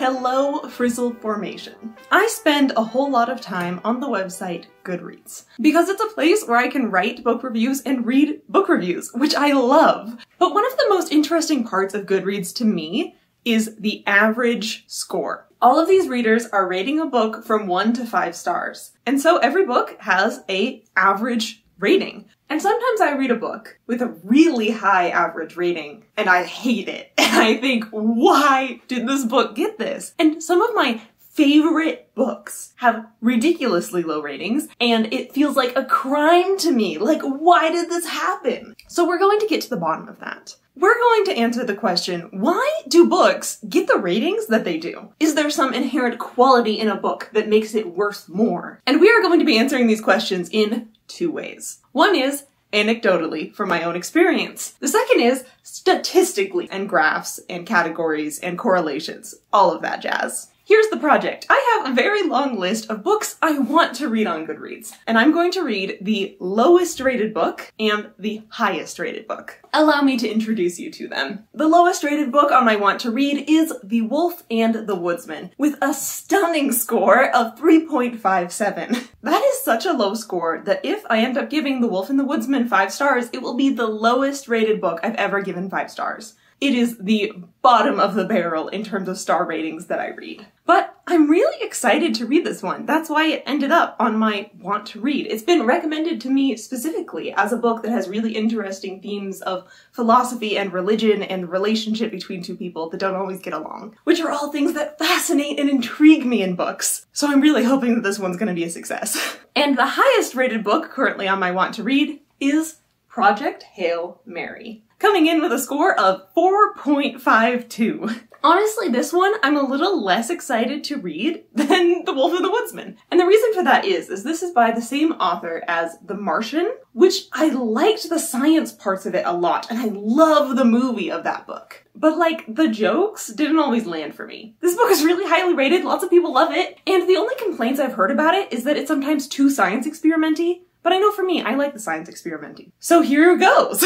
Hello, Frizzle Formation. I spend a whole lot of time on the website Goodreads because it's a place where I can write book reviews and read book reviews, which I love. But one of the most interesting parts of Goodreads to me is the average score. All of these readers are rating a book from 1 to 5 stars. And so every book has an average rating. And sometimes I read a book with a really high average rating and I hate it. And I think, why did this book get this? And some of my favorite books have ridiculously low ratings and it feels like a crime to me. Like, why did this happen? So we're going to get to the bottom of that. We're going to answer the question, why do books get the ratings that they do? Is there some inherent quality in a book that makes it worth more? And we are going to be answering these questions in 2 ways. One is anecdotally, from my own experience. The second is statistically, and graphs and categories and correlations, all of that jazz. Here's the project. I have a very long list of books I want to read on Goodreads, and I'm going to read the lowest rated book and the highest rated book. Allow me to introduce you to them. The lowest rated book on my want to read is The Wolf and The Woodsman, with a stunning score of 3.57. That is such a low score that if I end up giving The Wolf and The Woodsman 5 stars, it will be the lowest rated book I've ever given 5 stars. It is the bottom of the barrel in terms of star ratings that I read. But I'm really excited to read this one. That's why it ended up on my want to read. It's been recommended to me specifically as a book that has really interesting themes of philosophy and religion and the relationship between 2 people that don't always get along, which are all things that fascinate and intrigue me in books. So I'm really hoping that this one's gonna be a success. And the highest rated book currently on my want to read is Project Hail Mary, coming in with a score of 4.52. Honestly, this one I'm a little less excited to read than The Wolf and the Woodsman. And the reason for that is this is by the same author as The Martian, which I liked the science parts of it a lot, and I love the movie of that book. But like, the jokes didn't always land for me. This book is really highly rated, lots of people love it, and the only complaints I've heard about it is that it's sometimes too science experimenty. But I know for me, I like the science experimenting. So here goes.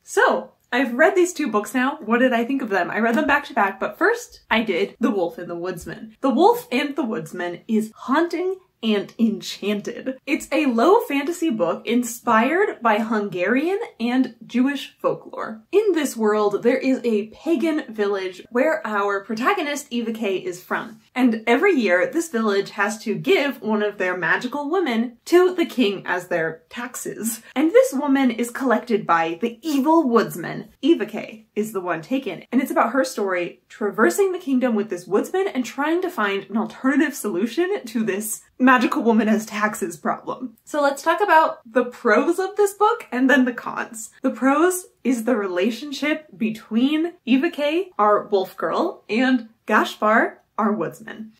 So, I've read these 2 books now. What did I think of them? I read them back to back, but first I did The Wolf and the Woodsman. The Wolf and the Woodsman is haunting and enchanted. It's a low fantasy book inspired by Hungarian and Jewish folklore. In this world, there is a pagan village where our protagonist 𝐂𝐸𝐄𝐏 is from. And every year, this village has to give one of their magical women to the king as their taxes. And this woman is collected by the evil woodsman. 𝐂𝐸𝐿 is the one taken. And it's about her story traversing the kingdom with this woodsman and trying to find an alternative solution to this magical woman as taxes problem. So let's talk about the pros of this book and then the cons. The pros is the relationship between 𝐂𝐸𝐿, our wolf girl, and Gaspar, our woodsman.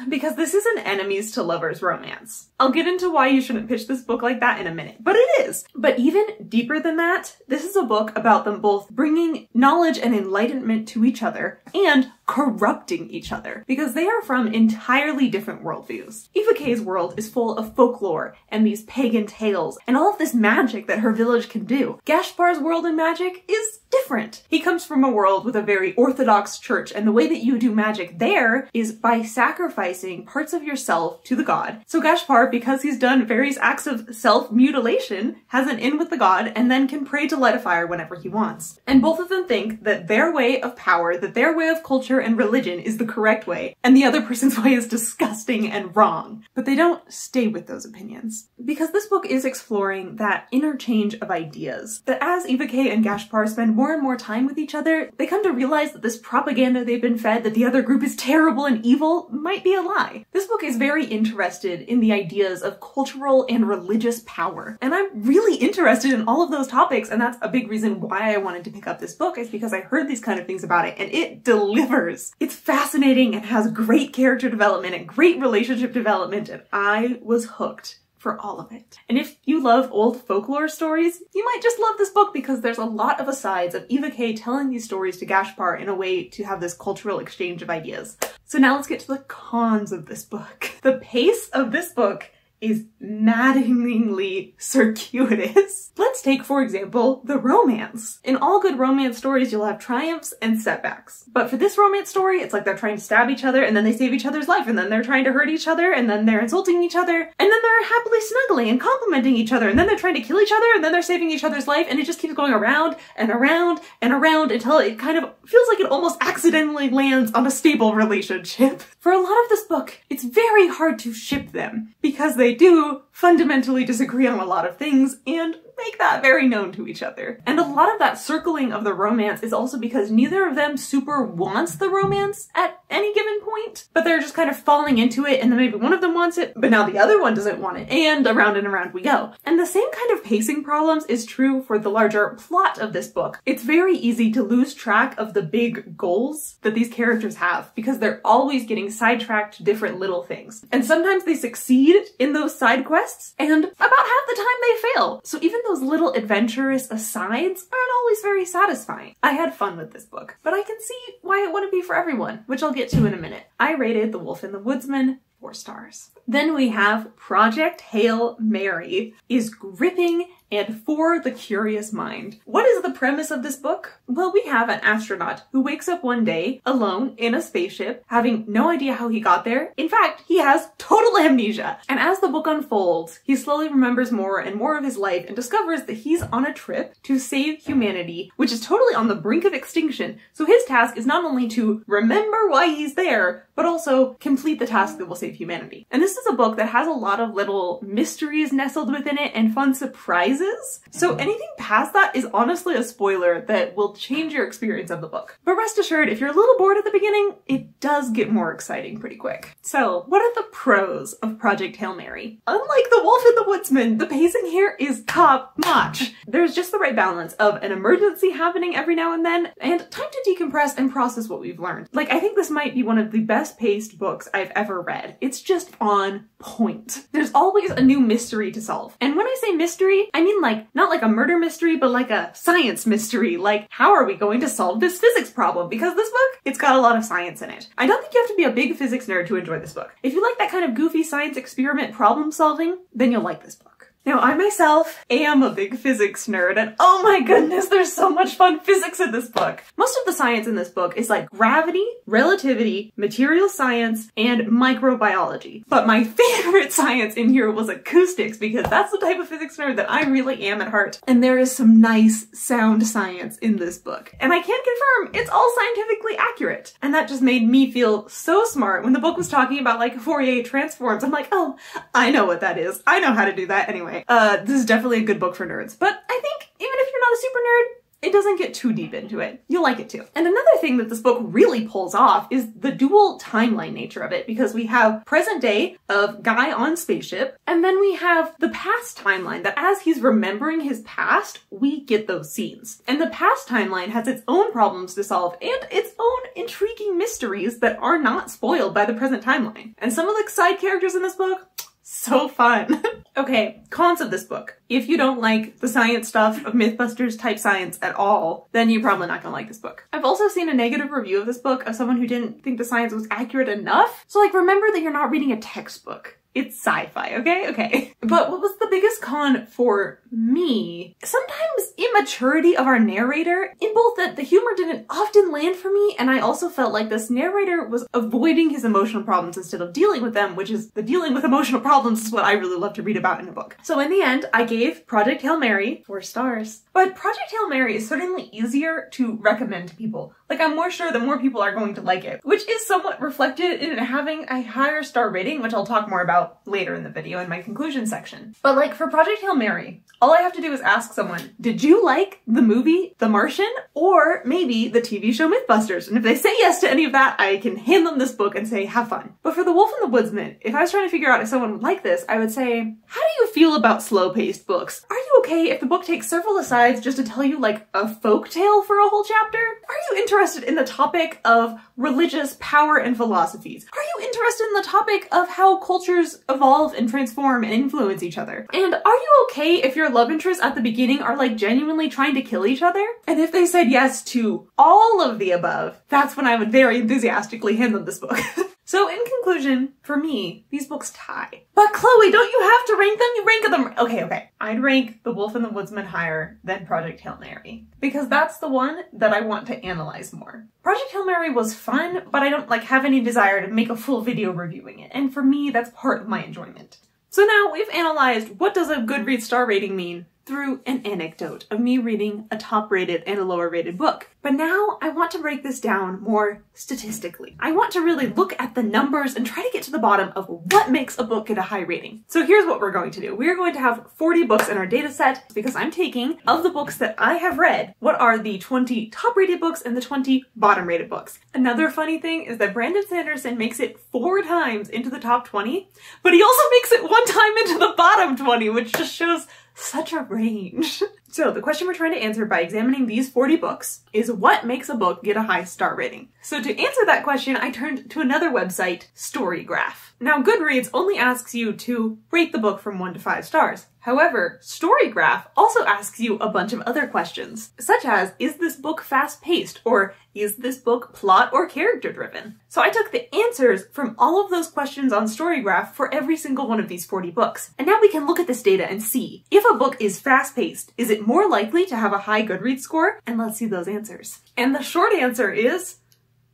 Because this is an enemies to lovers romance. I'll get into why you shouldn't pitch this book like that in a minute, but it is. But even deeper than that, this is a book about them both bringing knowledge and enlightenment to each other and corrupting each other, because they are from entirely different worldviews. 𝐂𝐸𝐿's world is full of folklore and these pagan tales and all of this magic that her village can do. Gaspar's world in magic is different. He comes from a world with a very orthodox church, and the way that you do magic there is by sacrificing parts of yourself to the god. So Gaspar, because he's done various acts of self-mutilation, has an in with the god and then can pray to light a fire whenever he wants. And both of them think that their way of power, that their way of culture and religion is the correct way, and the other person's way is disgusting and wrong. But they don't stay with those opinions. Because this book is exploring that interchange of ideas, that as 𝐂𝐸𝐿 and Gaspar spend more and more time with each other, they come to realize that this propaganda they've been fed that the other group is terrible and evil might be a lie. This book is very interested in the ideas of cultural and religious power, and I'm really interested in all of those topics, and that's a big reason why I wanted to pick up this book, is because I heard these kind of things about it, and it delivers. It's fascinating and has great character development and great relationship development, and I was hooked for all of it. And if you love old folklore stories, you might just love this book because there's a lot of asides of 𝐂𝐸𝐿 telling these stories to Gaspar in a way to have this cultural exchange of ideas. So now let's get to the cons of this book. The pace of this book is maddeningly circuitous. Let's take, for example, the romance. In all good romance stories, you'll have triumphs and setbacks. But for this romance story, it's like they're trying to stab each other and then they save each other's life, and then they're trying to hurt each other, and then they're insulting each other, and then they're happily snuggling and complimenting each other, and then they're trying to kill each other, and then they're saving each other's life, and it just keeps going around and around and around until it kind of feels like it almost accidentally lands on a stable relationship. For a lot of this book, it's very hard to ship them because they do fundamentally disagree on a lot of things and make that very known to each other. And a lot of that circling of the romance is also because neither of them super wants the romance at any given point, but they're just kind of falling into it, and then maybe one of them wants it, but now the other one doesn't want it, and around we go. And the same kind of pacing problems is true for the larger plot of this book. It's very easy to lose track of the big goals that these characters have because they're always getting sidetracked to different little things. And sometimes they succeed in those side quests, and about half the time they fail. So even those little adventurous asides aren't always very satisfying. I had fun with this book, but I can see why it wouldn't be for everyone, which I'll get to in a minute. I rated The Wolf and the Woodsman 4 stars. Then we have Project Hail Mary is gripping and for the curious mind. What is the premise of this book? Well, we have an astronaut who wakes up one day alone in a spaceship, having no idea how he got there. In fact, he has total amnesia. And as the book unfolds, he slowly remembers more and more of his life and discovers that he's on a trip to save humanity, which is totally on the brink of extinction. So his task is not only to remember why he's there, but also complete the task that will save humanity. And this is a book that has a lot of little mysteries nestled within it and fun surprises. So anything past that is honestly a spoiler that will change your experience of the book. But rest assured, if you're a little bored at the beginning, it does get more exciting pretty quick. So what are the pros of Project Hail Mary? Unlike The Wolf and the Woodsman, the pacing here is top-notch. There's just the right balance of an emergency happening every now and then, and time to decompress and process what we've learned. Like, I think this might be one of the best paced books I've ever read. It's just on point. There's always a new mystery to solve. And when I say mystery, I mean like, not like a murder mystery, but like a science mystery. Like, how are we going to solve this physics problem? Because this book, it's got a lot of science in it. I don't think you have to be a big physics nerd to enjoy this book. If you like that kind of goofy science experiment problem solving, then you'll like this book. Now, I myself am a big physics nerd, and oh my goodness, there's so much fun physics in this book. Most of the science in this book is like gravity, relativity, material science, and microbiology. But my favorite science in here was acoustics, because that's the type of physics nerd that I really am at heart. And there is some nice sound science in this book. And I can confirm it's all scientifically accurate. And that just made me feel so smart when the book was talking about like Fourier transforms. I'm like, oh, I know what that is. I know how to do that anyway. This is definitely a good book for nerds, but I think even if you're not a super nerd, it doesn't get too deep into it. You'll like it too. And another thing that this book really pulls off is the dual timeline nature of it, because we have present day of guy on spaceship, and then we have the past timeline that as he's remembering his past, we get those scenes. And the past timeline has its own problems to solve and its own intriguing mysteries that are not spoiled by the present timeline. And some of the side characters in this book, so fun. Okay, cons of this book. If you don't like the science stuff of Mythbusters type science at all, then you're probably not gonna like this book. I've also seen a negative review of this book of someone who didn't think the science was accurate enough. So like, remember that you're not reading a textbook. It's sci-fi, okay? Okay. But what was the biggest con for me? Sometimes immaturity of our narrator, in both that the humor didn't often land for me, and I also felt like this narrator was avoiding his emotional problems instead of dealing with them, which is the dealing with emotional problems is what I really love to read about in a book. So in the end, I gave Project Hail Mary 4 stars. But Project Hail Mary is certainly easier to recommend to people. Like, I'm more sure that more people are going to like it, which is somewhat reflected in it having a higher star rating, which I'll talk more about later in the video in my conclusion section. But like, for Project Hail Mary, all I have to do is ask someone, did you like the movie The Martian or maybe the TV show Mythbusters? And if they say yes to any of that, I can hand them this book and say, have fun. But for The Wolf and the Woodsman, if I was trying to figure out if someone would like this, I would say, how do you feel about slow-paced books? Are you okay if the book takes several asides just to tell you like a folk tale for a whole chapter? Are you interested in the topic of religious power and philosophies? Are you interested in the topic of how cultures evolve and transform and influence each other? And are you okay if your love interests at the beginning are like genuinely trying to kill each other? And if they said yes to all of the above, that's when I would very enthusiastically hand them this book. So in conclusion, for me, these books tie. But Chloe, don't you have to rank them? You rank them. Okay. I'd rank The Wolf and the Woodsman higher than Project Hail Mary, because that's the one that I want to analyze more. Project Hail Mary was fun, but I don't have any desire to make a full video reviewing it. And for me, that's part of my enjoyment. So now we've analyzed what does a Goodreads star rating mean through an anecdote of me reading a top-rated and a lower-rated book. But now I want to break this down more statistically. I want to really look at the numbers and try to get to the bottom of what makes a book get a high rating. So here's what we're going to do. We're going to have 40 books in our data set because I'm taking, of the books that I have read, what are the 20 top-rated books and the 20 bottom-rated books. Another funny thing is that Brandon Sanderson makes it 4 times into the top 20, but he also makes it 1 time into the bottom 20, which just shows such a range. So the question we're trying to answer by examining these 40 books is what makes a book get a high star rating? So to answer that question, I turned to another website, StoryGraph. Now Goodreads only asks you to rate the book from 1 to 5 stars. However, StoryGraph also asks you a bunch of other questions, such as, is this book fast-paced, or is this book plot or character-driven? So I took the answers from all of those questions on StoryGraph for every single one of these 40 books. And now we can look at this data and see, if a book is fast-paced, is it more likely to have a high Goodreads score? And let's see those answers. And the short answer is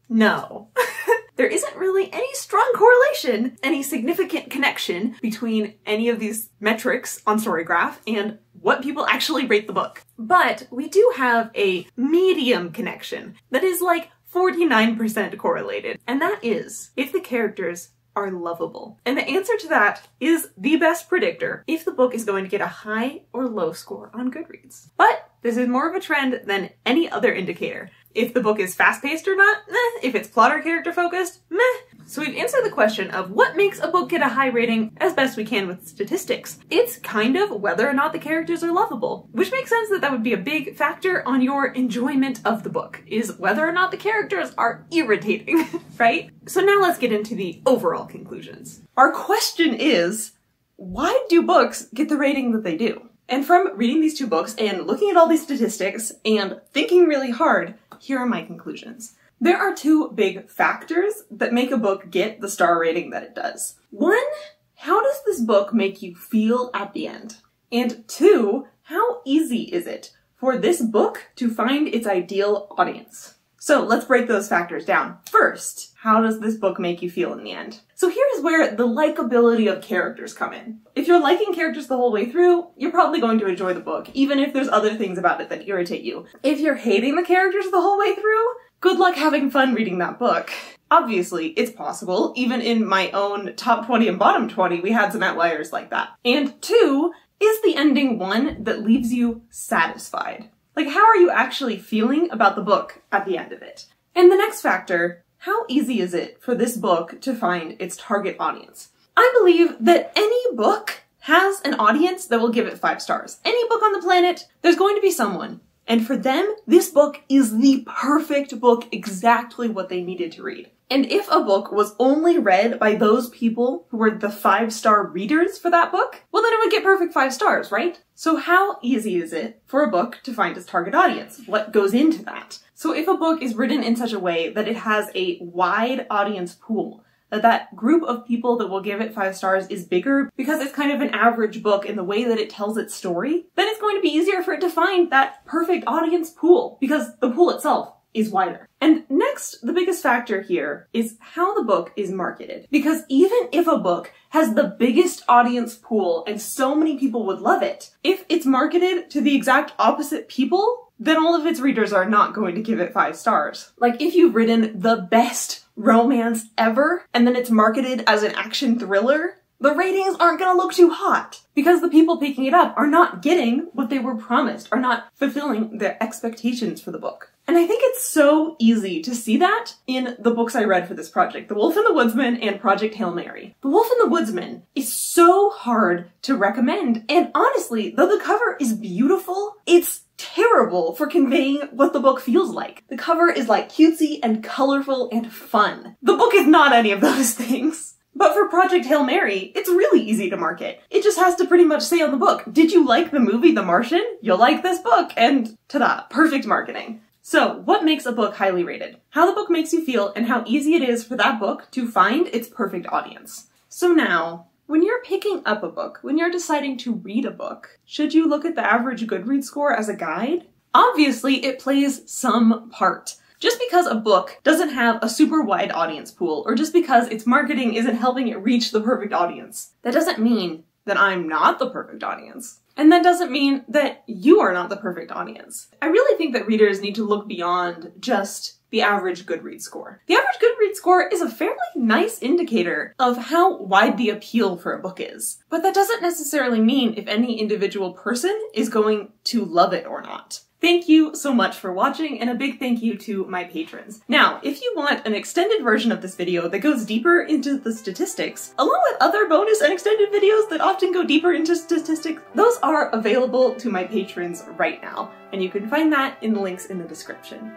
no. There isn't really any strong correlation, any significant connection between any of these metrics on StoryGraph and what people actually rate the book. But we do have a medium connection that is like 49% correlated, and that is if the characters are lovable. And the answer to that is the best predictor if the book is going to get a high or low score on Goodreads. But this is more of a trend than any other indicator. If the book is fast-paced or not, meh. If it's plot or character-focused, meh. So we've answered the question of what makes a book get a high rating as best we can with statistics. It's kind of whether or not the characters are lovable, which makes sense that that would be a big factor on your enjoyment of the book, is whether or not the characters are irritating, right? So now let's get into the overall conclusions. Our question is, why do books get the rating that they do? And from reading these 2 books and looking at all these statistics and thinking really hard, here are my conclusions. There are 2 big factors that make a book get the star rating that it does. 1, how does this book make you feel at the end? And 2, how easy is it for this book to find its ideal audience? So let's break those factors down. First, how does this book make you feel in the end? So here's where the likability of characters come in. If you're liking characters the whole way through, you're probably going to enjoy the book, even if there's other things about it that irritate you. If you're hating the characters the whole way through, good luck having fun reading that book. Obviously, it's possible. Even in my own top 20 and bottom 20, we had some outliers like that. And 2, is the ending one that leaves you satisfied? Like, how are you actually feeling about the book at the end of it? And the next factor, how easy is it for this book to find its target audience? I believe that any book has an audience that will give it 5 stars. Any book on the planet, there's going to be someone. And for them, this book is the perfect book, exactly what they needed to read. And if a book was only read by those people who were the 5-star readers for that book, well then it would get perfect 5 stars, right? So how easy is it for a book to find its target audience? What goes into that? So if a book is written in such a way that it has a wide audience pool, that group of people that will give it 5 stars is bigger because it's kind of an average book in the way that it tells its story, then it's going to be easier for it to find that perfect audience pool because the pool itself is wider. And next, the biggest factor here is how the book is marketed. Because even if a book has the biggest audience pool and so many people would love it, if it's marketed to the exact opposite people, then all of its readers are not going to give it 5 stars. Like if you've written the best romance ever, and then it's marketed as an action thriller, the ratings aren't gonna look too hot because the people picking it up are not getting what they were promised, are not fulfilling their expectations for the book. And I think it's so easy to see that in the books I read for this project, The Wolf and the Woodsman and Project Hail Mary. The Wolf and the Woodsman is so hard to recommend, and honestly, though the cover is beautiful, it's terrible for conveying what the book feels like. The cover is like cutesy and colorful and fun. The book is not any of those things. But for Project Hail Mary, it's really easy to market. It just has to pretty much say on the book, did you like the movie The Martian? You'll like this book, and ta-da, perfect marketing. So, what makes a book highly rated? How the book makes you feel and how easy it is for that book to find its perfect audience. So now, when you're picking up a book, when you're deciding to read a book, should you look at the average Goodreads score as a guide? Obviously, it plays some part. Just because a book doesn't have a super wide audience pool, or just because its marketing isn't helping it reach the perfect audience, that doesn't mean that I'm not the perfect audience. And that doesn't mean that you are not the perfect audience. I really think that readers need to look beyond just the average Goodreads score. The average Goodreads score is a fairly nice indicator of how wide the appeal for a book is. But that doesn't necessarily mean if any individual person is going to love it or not. Thank you so much for watching, and a big thank you to my patrons. Now, if you want an extended version of this video that goes deeper into the statistics, along with other bonus and extended videos that often go deeper into statistics, those are available to my patrons right now, and you can find that in the links in the description.